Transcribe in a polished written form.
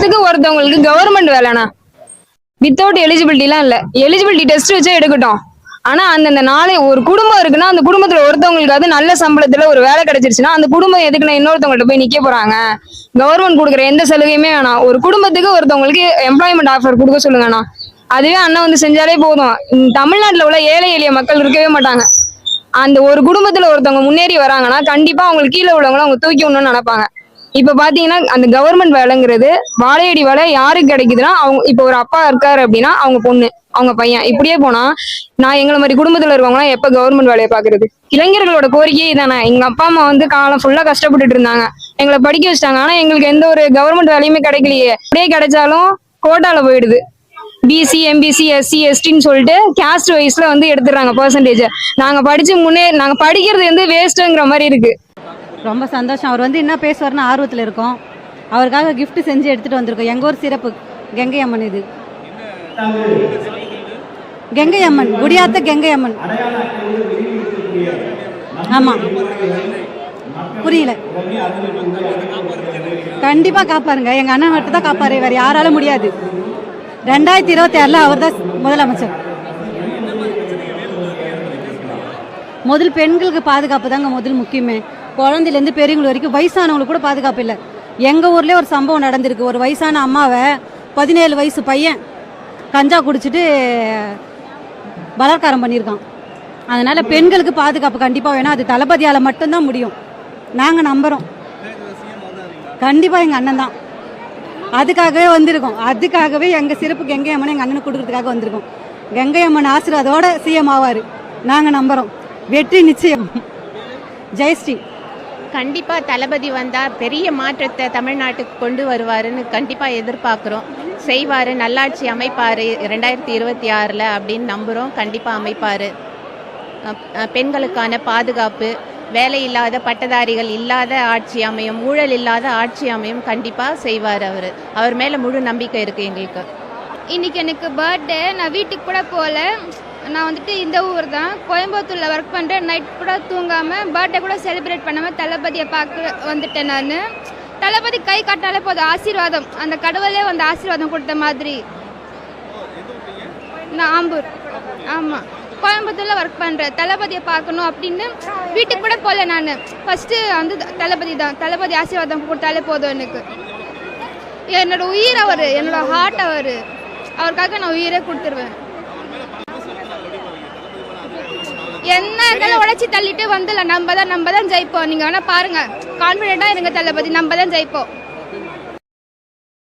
குடும்பத்துக்கு ஒருத்தவங்களுக்கு government வேலைனா without எலிஜிபிலிட்டிலாம் இல்ல, எலிஜிபிலிட்டி டெஸ்ட் வச்சா எடுக்கட்டும். ஆனா அந்தந்த நாளை ஒரு குடும்பம் இருக்குன்னா அந்த குடும்பத்துல ஒருத்தவங்களுக்கு அது நல்ல சம்பளத்துல ஒரு வேலை கிடைச்சிருச்சுன்னா அந்த குடும்பம் எதுக்கு நான் இன்னொருத்தவங்கள்ட்ட போய் நிக்க போறாங்க? கவர்மெண்ட் கொடுக்குற எந்த சலுகையுமே வேணாம், ஒரு குடும்பத்துக்கு ஒருத்தவங்களுக்கு எம்ப்ளாய்மெண்ட் ஆஃபர் கொடுக்க சொல்லுங்கண்ணா. அதுவே அண்ணன் வந்து செஞ்சாலே போதும். தமிழ்நாட்டுல உள்ள ஏழை எளிய மக்கள் இருக்கவே மாட்டாங்க. அந்த ஒரு குடும்பத்துல ஒருத்தவங்க முன்னேறி வராங்கன்னா கண்டிப்பா அவங்களுக்கு கீழே உள்ளவங்களும் அவங்க தூக்கி விடணும்னு நினைப்பாங்க. இப்ப பாத்தீங்கன்னா அந்த கவர்மெண்ட் வேலைங்கிறது வாழையடி வேலை யாருக்கு கிடைக்குதுன்னா அவங்க இப்ப ஒரு அப்பா இருக்காரு அப்படின்னா அவங்க பொண்ணு அவங்க பையன் இப்படியே போனா நான் எங்களை மாதிரி குடும்பத்துல இருக்கவங்களாம் எப்ப கவர்மெண்ட் வேலையை பாக்குறது? இளைஞர்களோட கோரிக்கையே இதானே. எங்க அப்பா அம்மா வந்து காலம் ஃபுல்லா கஷ்டப்பட்டுட்டு இருந்தாங்க, எங்களை படிக்க வச்சிட்டாங்க. ஆனா எங்களுக்கு எந்த ஒரு கவர்மெண்ட் வேலையுமே கிடைக்கலையே. அப்படியே கிடைச்சாலும் கோட்டால போயிடுது. பிசி எம்பிசி எஸ்சி எஸ்டின்னு சொல்லிட்டு கேஸ்ட் வைஸ்ல வந்து எடுத்துறாங்க பெர்சன்டேஜ். நாங்க படிக்கிறது வந்து வேஸ்ட்ங்கிற மாதிரி இருக்கு. ரொம்ப சந்தோஷம். அவர் வந்து என்ன பேசுவார்னு ஆர்வத்தில் இருக்கோம். அவருக்காக கிஃப்ட் செஞ்சு எடுத்துட்டு வந்திருக்கோம். எங்க ஊர் சிறப்பு கங்கை அம்மன். இது கங்கை அம்மன், குடியாத்த கங்கை அம்மன். ஆமா, புரியல. கண்டிப்பா காப்பாருங்க. எங்க அண்ணன் மட்டும் தான் காப்பாரு, வேற யாரால முடியாது. 2026 அவர் தான் முதலமைச்சர். முதல் பெண்களுக்கு பாதுகாப்பு தாங்க முதல் முக்கியமே. குழந்தையிலேருந்து பெரியவங்க வரைக்கும் வயசானவங்களுக்கு கூட பாதுகாப்பு இல்லை. எங்கள் ஊர்லேயே ஒரு சம்பவம் நடந்திருக்கு. ஒரு வயசான அம்மாவை 17 வயசு பையன் கஞ்சா குடிச்சிட்டு பலாத்காரம் பண்ணியிருக்கான். அதனால் பெண்களுக்கு பாதுகாப்பு கண்டிப்பாக வேணும். அது தளபதியால் மட்டும்தான் முடியும். நாங்கள் நம்புகிறோம். கண்டிப்பாக எங்கள் அண்ணன் தான். அதுக்காகவே வந்திருக்கோம். அதுக்காகவே எங்கள் சிறப்பு கங்கை அம்மனை எங்கள் அண்ணனுக்கு கொடுக்கறதுக்காக வந்திருக்கோம். கங்கை அம்மன் ஆசீர்வாதோட சிஎம் ஆவார். நாங்கள் நம்புகிறோம். வெற்றி நிச்சயம். ஜெயஸ்ரீ. கண்டிப்பா தளபதி வந்தா பெரிய மாற்றத்தை தமிழ்நாட்டுக்கு கொண்டு வருவாருன்னு கண்டிப்பா எதிர்பார்க்குறோம். செய்வாரு, நல்லாட்சி அமைப்பாரு 2026 அப்படின்னு நம்புறோம். கண்டிப்பா அமைப்பாரு. பெண்களுக்கான பாதுகாப்பு, வேலை இல்லாத பட்டதாரிகள் இல்லாத ஆட்சி அமையும், ஊழல் இல்லாத ஆட்சி அமையும். கண்டிப்பா செய்வார். அவர் மேல முழு நம்பிக்கை இருக்கு எங்களுக்கு. இன்னைக்கு எனக்கு பர்த்டே. நான் வீட்டுக்கு கூட போகல. நான் வந்துட்டு இந்த ஊர் தான், கோயம்புத்தூரில் ஒர்க் பண்ணுறேன். நைட் கூட தூங்காமல் பர்த்டே கூட செலிப்ரேட் பண்ணாமல் தளபதியை பார்க்க வந்துட்டேன். நான் தளபதி கை காட்டினாலே போதும், ஆசீர்வாதம், அந்த கடவுளே வந்து ஆசீர்வாதம் கொடுத்த மாதிரி. நான் ஆம்பூர். ஆமாம், கோயம்புத்தூரில் ஒர்க் பண்ணுறேன். தளபதியை பார்க்கணும் அப்படின்னு வீட்டுக்கு கூட போகல. நான் ஃபஸ்ட்டு வந்து தளபதி தான். தளபதி ஆசீர்வாதம் கொடுத்தாலே போதும் எனக்கு. என்னோட உயிர் அவர், என்னோட ஹார்ட் அவர். அவருக்காக நான் உயிரே கொடுத்துருவேன். என்ன இருந்தாலும் உழைச்சி தள்ளிட்டு வந்துடலாம். நம்ம தான் ஜெயிப்போம். நீங்க வேணா பாருங்க, கான்ஃபிடென்ட்டா இருங்க தளபதி, நம்ம தான் ஜெயிப்போம்.